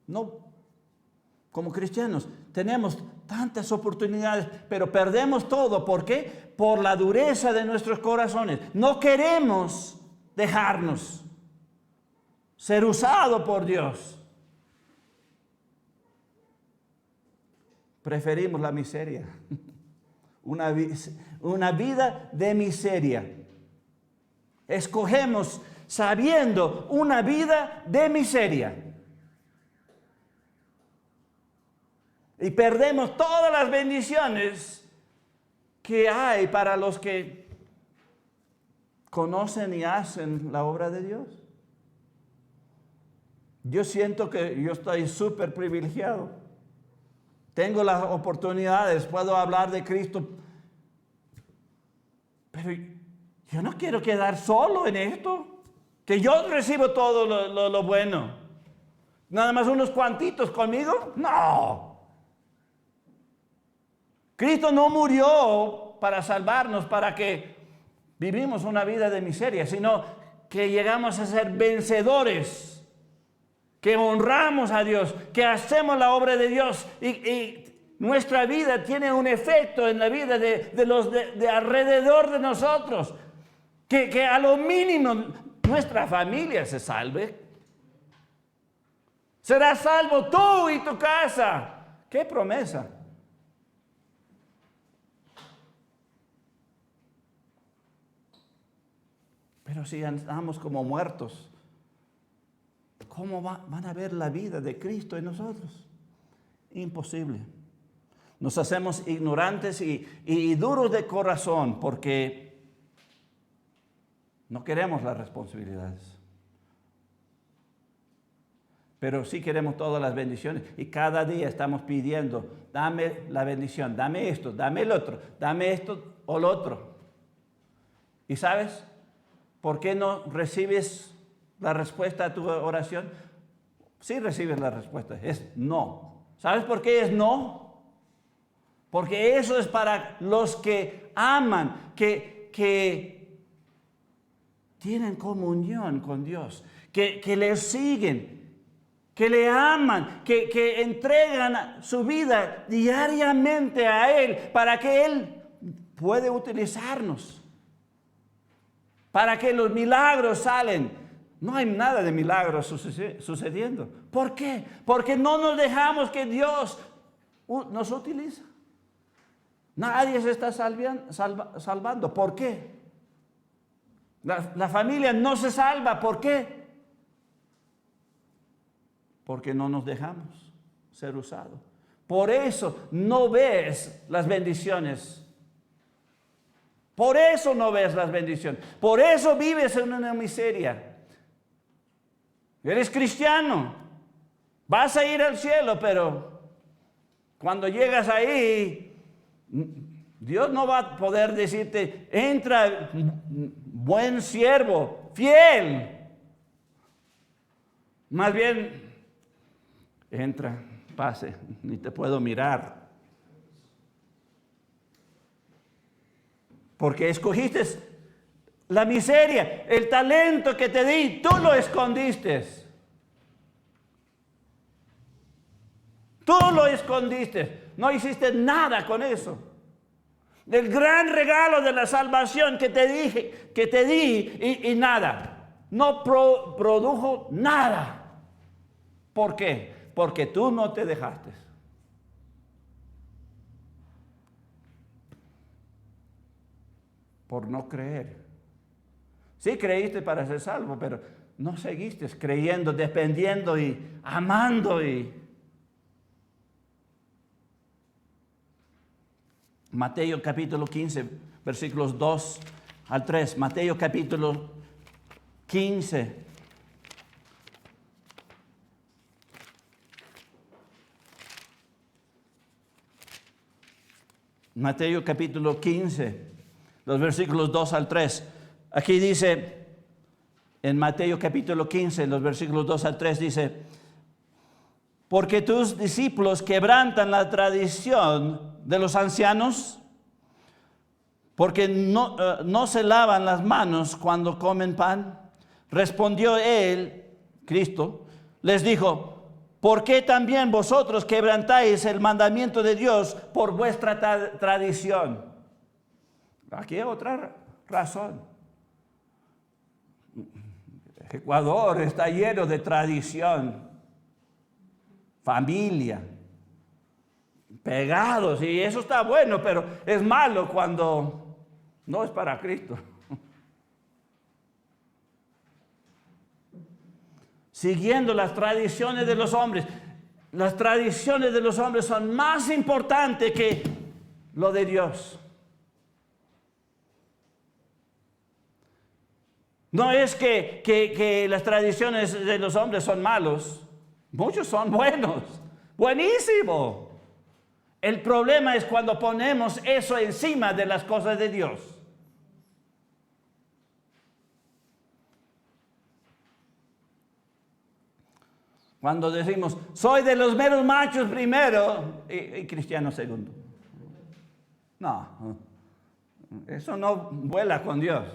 No, como cristianos tenemos tantas oportunidades, pero perdemos todo. ¿Por qué? Por la dureza de nuestros corazones. No queremos dejarnos ser usados por Dios. Preferimos la miseria. Una vida de miseria. Escogemos sabiendo una vida de miseria. Y perdemos todas las bendiciones que hay para los que conocen y hacen la obra de Dios. Yo siento que yo estoy súper privilegiado. Tengo las oportunidades, puedo hablar de Cristo. Pero yo no quiero quedar solo en esto. Que yo recibo todo lo bueno. Nada más unos cuantitos conmigo. No. Cristo no murió para salvarnos, para que vivimos una vida de miseria, sino que llegamos a ser vencedores, que honramos a Dios, que hacemos la obra de Dios y nuestra vida tiene un efecto en la vida de los de alrededor de nosotros, que a lo mínimo nuestra familia se salve. Serás salvo tú y tu casa. ¡Qué promesa! Pero si andamos como muertos, ¿cómo van a ver la vida de Cristo en nosotros? Imposible. Nos hacemos ignorantes y duros de corazón porque no queremos las responsabilidades. Pero sí queremos todas las bendiciones y cada día estamos pidiendo, dame la bendición, dame esto, dame el otro, dame esto o lo otro. ¿Y sabes por qué no recibes la respuesta a tu oración? Sí recibes la respuesta, es no. ¿Sabes por qué es no? Porque eso es para los que aman, que tienen comunión con Dios, que les siguen, que le aman, que entregan su vida diariamente a Él para que Él pueda utilizarnos, para que los milagros salen. No hay nada de milagros sucediendo. ¿Por qué? Porque no nos dejamos que Dios nos utilice. Nadie se está salvando. ¿Por qué? La familia no se salva. ¿Por qué? Porque no nos dejamos ser usados. Por eso no ves las bendiciones. Por eso no ves las bendiciones. Por eso vives en una miseria. Eres cristiano. Vas a ir al cielo, pero cuando llegas ahí, Dios no va a poder decirte, entra, buen siervo, fiel. Más bien, entra, pase, ni te puedo mirar. Porque escogiste la miseria, el talento que te di, tú lo escondiste. Tú lo escondiste, no hiciste nada con eso. El gran regalo de la salvación que te di y nada, no produjo nada. ¿Por qué? Porque tú no te dejaste. Por no creer. Sí creíste para ser salvo, pero no seguiste creyendo, dependiendo y amando Mateo capítulo 15, versículos 2 al 3. Mateo capítulo 15. Mateo capítulo 15, los versículos 2 al 3. Aquí dice, en Mateo capítulo 15, los versículos 2 al 3 dice, porque tus discípulos quebrantan la tradición de los ancianos, porque no se lavan las manos cuando comen pan. Respondió él, Cristo, les dijo, ¿por qué también vosotros quebrantáis el mandamiento de Dios por vuestra tradición? Aquí hay otra razón. Ecuador está lleno de tradición, familia, pegados, y eso está bueno, pero es malo cuando no es para Cristo. Siguiendo las tradiciones de los hombres. Las tradiciones de los hombres son más importantes que lo de Dios. No es que las tradiciones de los hombres son malos. Muchos son buenos. Buenísimo. El problema es cuando ponemos eso encima de las cosas de Dios. Cuando decimos, soy de los meros machos primero y cristiano segundo. No, eso no vuela con Dios.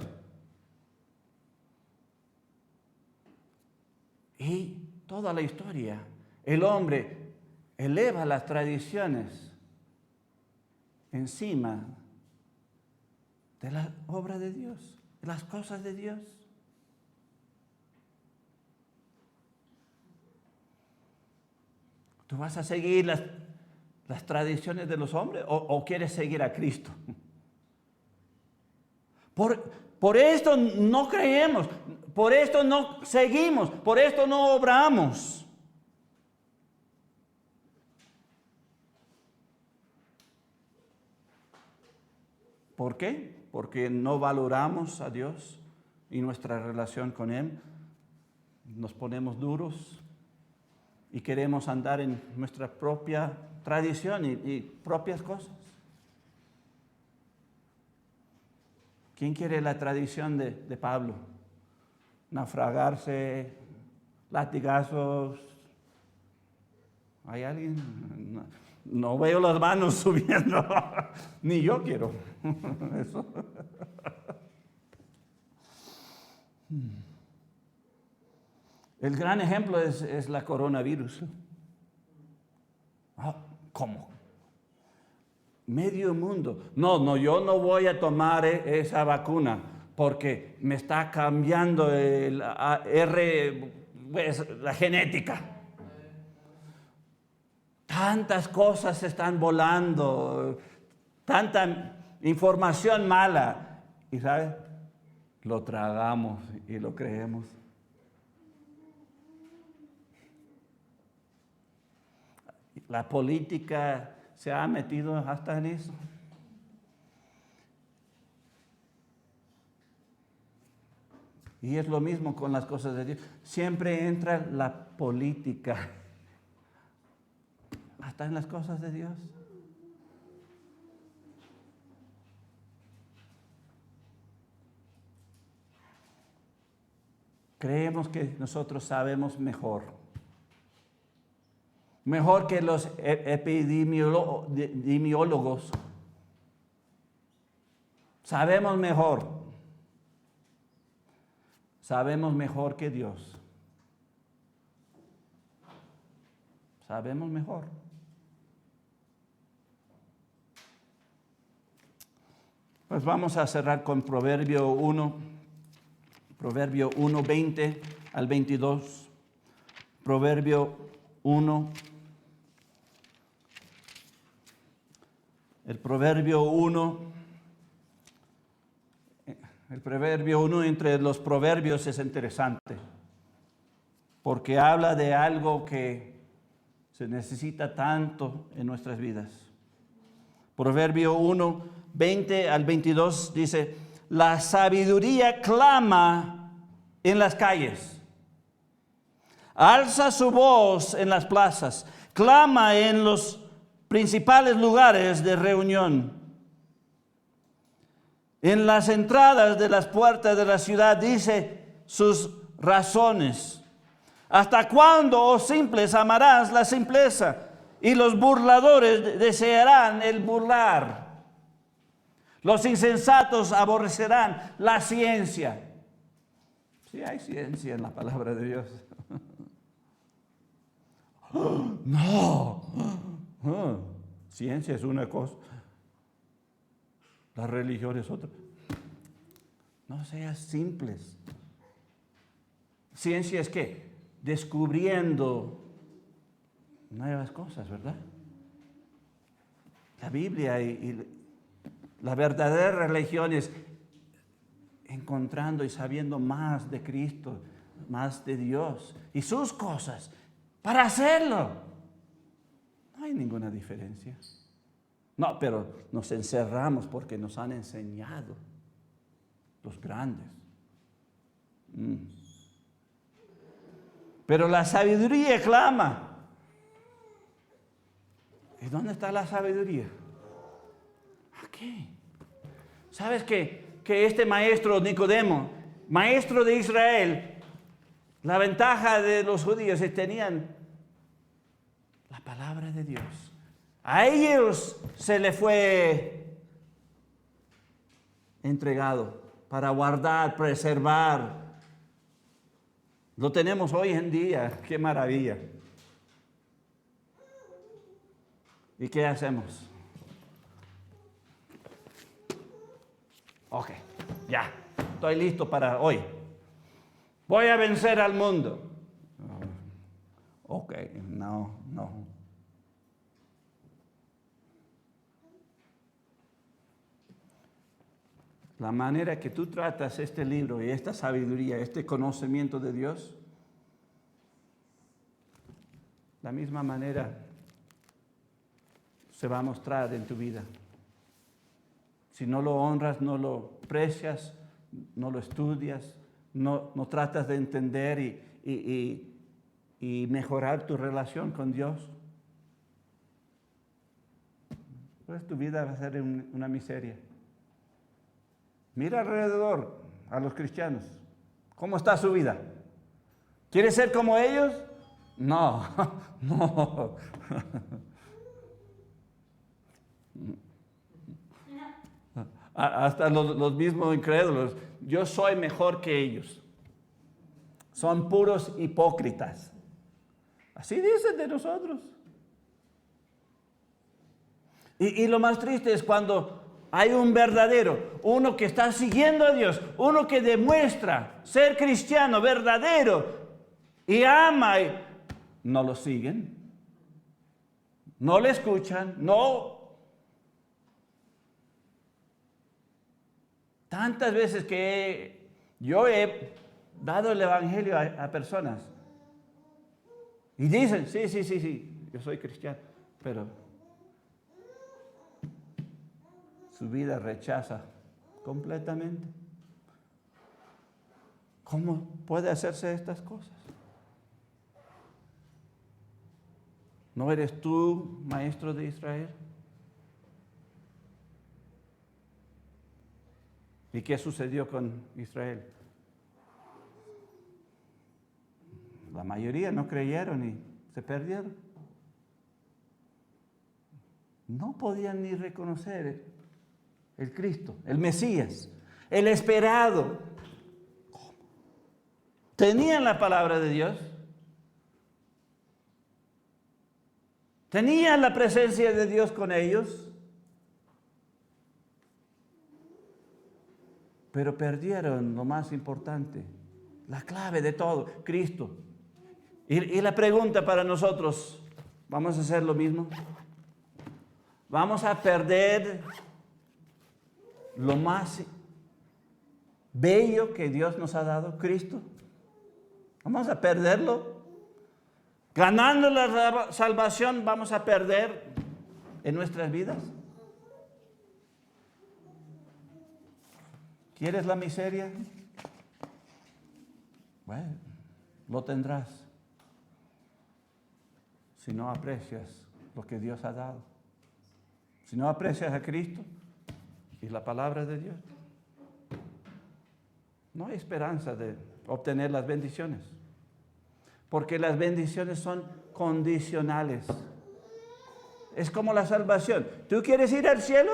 Y toda la historia, el hombre eleva las tradiciones encima de la obra de Dios, de las cosas de Dios. ¿Tú vas a seguir las tradiciones de los hombres o quieres seguir a Cristo? Por esto no creemos, por esto no seguimos, por esto no obramos. ¿Por qué? Porque no valoramos a Dios y nuestra relación con Él. Nos ponemos duros y queremos andar en nuestra propia tradición y propias cosas. ¿Quién quiere la tradición de Pablo? Naufragarse, latigazos. ¿Hay alguien? No veo las manos subiendo. Ni yo quiero eso. El gran ejemplo es la coronavirus. ¿Cómo? Medio mundo. No, yo no voy a tomar esa vacuna porque me está cambiando la genética. Tantas cosas se están volando, tanta información mala. ¿Y sabes? Lo tragamos y lo creemos. La política se ha metido hasta en eso. Y es lo mismo con las cosas de Dios. Siempre entra la política hasta en las cosas de Dios. Creemos que nosotros sabemos mejor. Mejor que los epidemiólogos. Sabemos mejor. Sabemos mejor que Dios. Sabemos mejor. Pues vamos a cerrar con Proverbio 1, 20 al 22. Proverbio 1. El Proverbio 1 entre los proverbios es interesante, porque habla de algo que se necesita tanto en nuestras vidas. Proverbio 1, 20 al 22 dice: la sabiduría clama en las calles, alza su voz en las plazas, clama en los principales lugares de reunión. En las entradas de las puertas de la ciudad dice sus razones. ¿Hasta cuándo, oh simples, amarás la simpleza? Y los burladores desearán el burlar. Los insensatos aborrecerán la ciencia. Sí, hay ciencia en la palabra de Dios. No. Ciencia es una cosa. La religión es otra. No seas simples. Ciencia es ¿qué? Descubriendo nuevas cosas, ¿verdad? La Biblia y la verdadera religión es encontrando y sabiendo más de Cristo, más de Dios y sus cosas para hacerlo. No hay ninguna diferencia. No, pero nos encerramos porque nos han enseñado los grandes. Pero la sabiduría clama. ¿Y dónde está la sabiduría? Aquí. ¿Sabes que este maestro Nicodemo, maestro de Israel, la ventaja de los judíos es que tenían la palabra de Dios? A ellos se le fue entregado para guardar, preservar. Lo tenemos hoy en día. ¡Qué maravilla! ¿Y qué hacemos? Ok, ya, estoy listo para hoy. Voy a vencer al mundo. Ok, no. La manera que tú tratas este libro y esta sabiduría, este conocimiento de Dios, la misma manera se va a mostrar en tu vida. Si no lo honras, no lo aprecias, no lo estudias, no tratas de entender y mejorar tu relación con Dios, pues tu vida va a ser una miseria. Mira alrededor a los cristianos. ¿Cómo está su vida? ¿Quieres ser como ellos? No. Hasta los mismos incrédulos. Yo soy mejor que ellos. son puros hipócritas. Así dicen de nosotros. Y lo más triste es cuando hay un verdadero, uno que está siguiendo a Dios, uno que demuestra ser cristiano verdadero y ama, y no lo siguen, no le escuchan, no. Tantas veces que yo he dado el evangelio a personas y dicen, sí, yo soy cristiano, pero su vida rechaza completamente. ¿Cómo puede hacerse estas cosas? ¿No eres tú maestro de Israel? ¿Y qué sucedió con Israel? La mayoría no creyeron y se perdieron. No podían ni reconocer el Cristo, el Mesías, el esperado. ¿Cómo? Tenían la palabra de Dios. Tenían la presencia de Dios con ellos. Pero perdieron lo más importante, la clave de todo, Cristo. Y la pregunta para nosotros, ¿vamos a hacer lo mismo? ¿Vamos a perder lo más bello que Dios nos ha dado, Cristo? ¿Vamos a perderlo? Ganando la salvación, ¿vamos a perder en nuestras vidas? ¿Quieres la miseria? Bueno, lo tendrás si no aprecias lo que Dios ha dado. Si no aprecias a Cristo y la palabra de Dios, no hay esperanza de obtener las bendiciones. Porque las bendiciones son condicionales. Es como la salvación. ¿Tú quieres ir al cielo?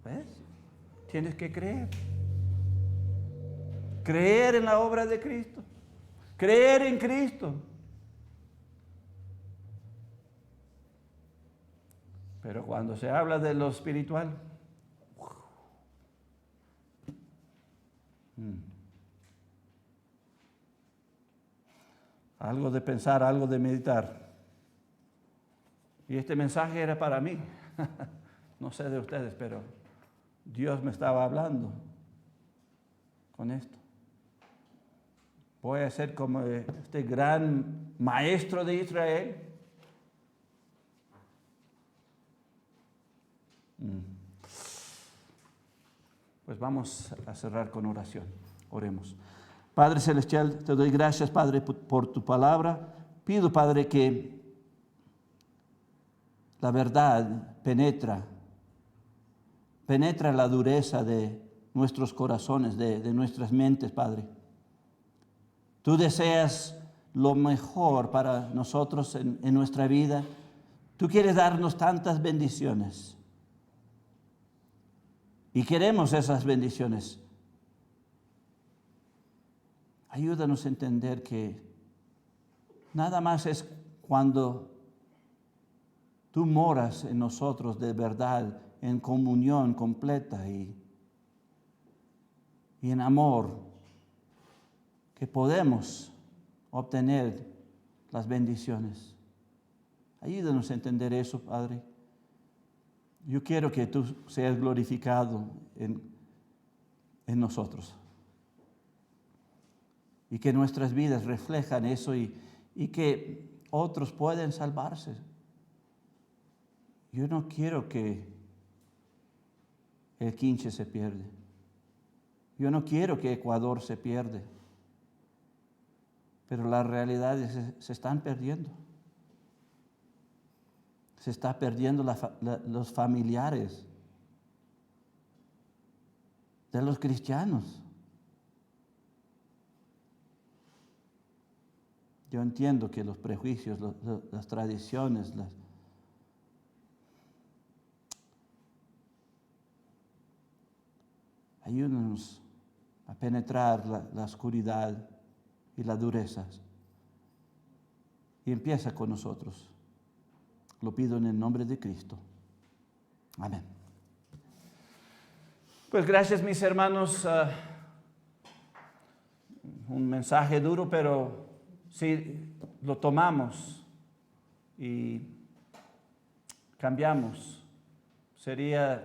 ¿Ves? Tienes que creer. Creer en la obra de Cristo. Creer en Cristo. Pero cuando se habla de lo espiritual, algo de pensar, algo de meditar. Y este mensaje era para mí. No sé de ustedes, pero Dios me estaba hablando con esto. Voy a ser como este gran maestro de Israel. Pues vamos a cerrar con oración. Oremos. Padre Celestial, te doy gracias, Padre, por tu palabra. Pido, Padre, que la verdad penetra la dureza de nuestros corazones, de nuestras mentes, Padre. Tú deseas lo mejor para nosotros en nuestra vida. Tú quieres darnos tantas bendiciones. Y queremos esas bendiciones. Ayúdanos a entender que nada más es cuando tú moras en nosotros de verdad, en comunión completa y en amor, que podemos obtener las bendiciones. Ayúdanos a entender eso, Padre. Yo quiero que tú seas glorificado en nosotros. Y que nuestras vidas reflejan eso y que otros pueden salvarse. Yo no quiero que el Quinche se pierda. Yo no quiero que Ecuador se pierda. Pero las realidades se están perdiendo. Se está perdiendo los familiares de los cristianos. Yo entiendo que los prejuicios, las tradiciones, ayúdanos a penetrar la oscuridad y las durezas. Y empieza con nosotros. Lo pido en el nombre de Cristo. Amén. Pues gracias, mis hermanos. Un mensaje duro, pero si lo tomamos y cambiamos, seríamos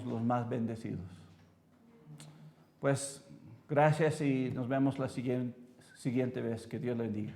los más bendecidos. Pues gracias y nos vemos la siguiente vez. Que Dios les bendiga.